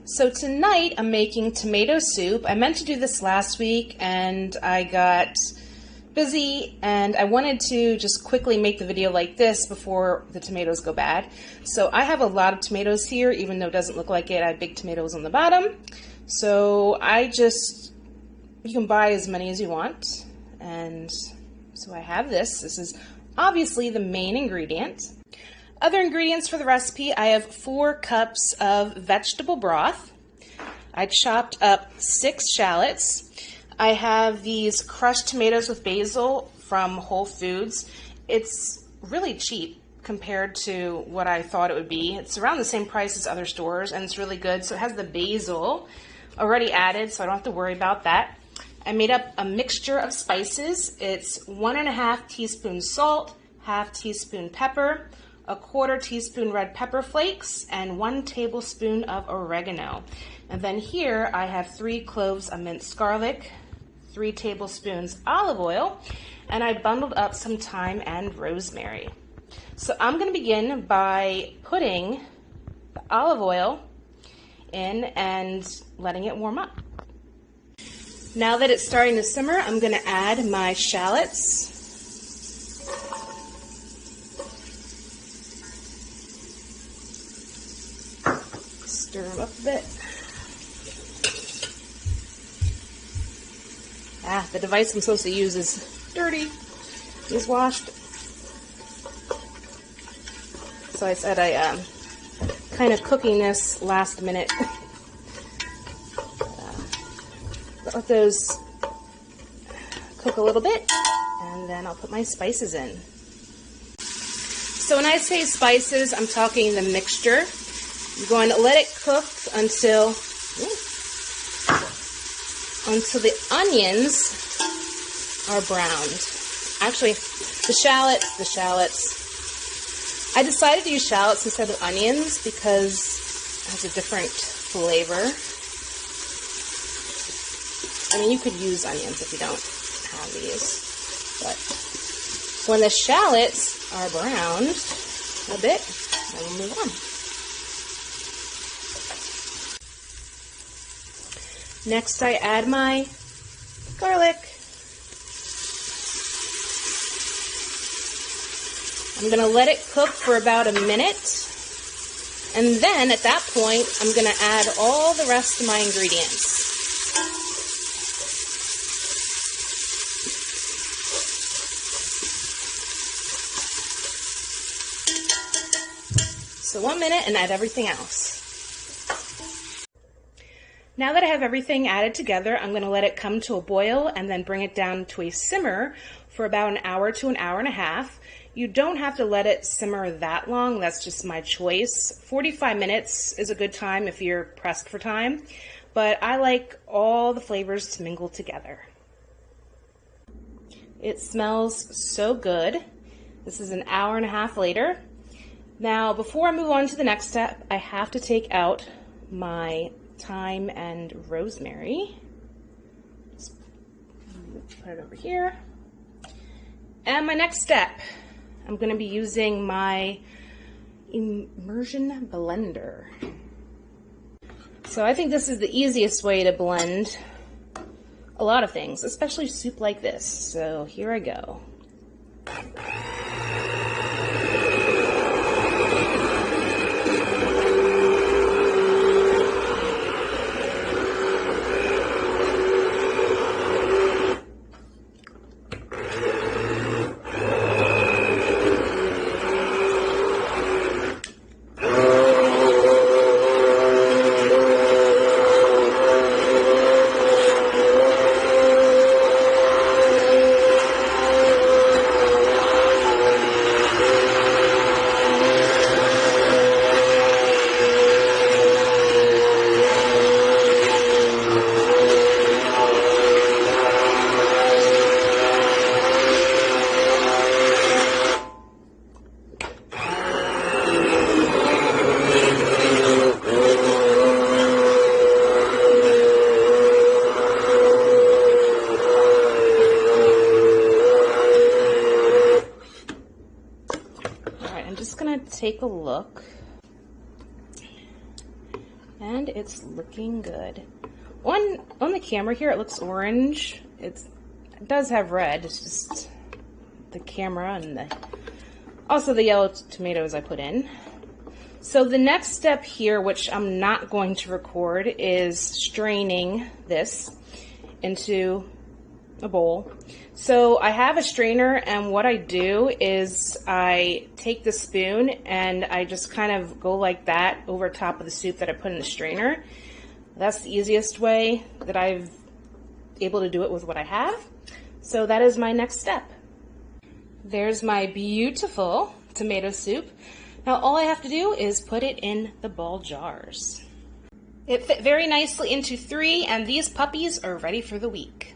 So tonight I'm making tomato soup. I meant to do this last week and I got busy and I wanted to just quickly make the video like this before the tomatoes go bad. So I have a lot of tomatoes here, even though it doesn't look like it. I have big tomatoes on the bottom. So you can buy as many as you want. And so I have this. This is obviously the main ingredient. Other ingredients for the recipe, I have 4 cups of vegetable broth. I chopped up 6 shallots. I have these crushed tomatoes with basil from Whole Foods. It's really cheap compared to what I thought it would be. It's around the same price as other stores, and it's really good. So it has the basil already added, so I don't have to worry about that. I made up a mixture of spices. It's 1½ teaspoon salt, ½ teaspoon pepper, 1/4 teaspoon red pepper flakes, and 1 tablespoon of oregano. And then here I have 3 cloves of minced garlic, 3 tablespoons olive oil, and I bundled up some thyme and rosemary. So I'm going to begin by putting the olive oil in and letting it warm up. Now that it's starting to simmer, I'm going to add my shallots. Stir them up a bit. The device I'm supposed to use is dirty. It's washed. So I said I kind of cooking this last minute. Let those cook a little bit, and then I'll put my spices in. So when I say spices, I'm talking the mixture. I'm going to let it cook until the onions are browned. Actually, the shallots. I decided to use shallots instead of onions because it has a different flavor. I mean, you could use onions if you don't have these, but when the shallots are browned a bit, then we'll move on. Next, I add my garlic. I'm going to let it cook for about a minute, and then at that point, I'm going to add all the rest of my ingredients. So 1 minute and add everything else. Now that I have everything added together, I'm going to let it come to a boil and then bring it down to a simmer for about an hour to an hour and a half. You don't have to let it simmer that long, that's just my choice. 45 minutes is a good time if you're pressed for time, but I like all the flavors to mingle together. It smells so good. This is an hour and a half later. Now, before I move on to the next step, I have to take out my thyme and rosemary. Just put it over here. And my next step, I'm going to be using my immersion blender. So I think this is the easiest way to blend a lot of things, especially soup like this. So here I go. take a look And it's looking good. On the camera here, it looks orange. It does have red. It's just the camera and also the yellow tomatoes I put in. So the next step here, which I'm not going to record, is straining this into a bowl. So I have a strainer, and what I do is I take the spoon and I just kind of go like that over top of the soup that I put in the strainer. That's the easiest way that I've able to do it with what I have. So that is my next step. There's my beautiful tomato soup. Now all I have to do is put it in the ball jars. It fit very nicely into 3, and these puppies are ready for the week.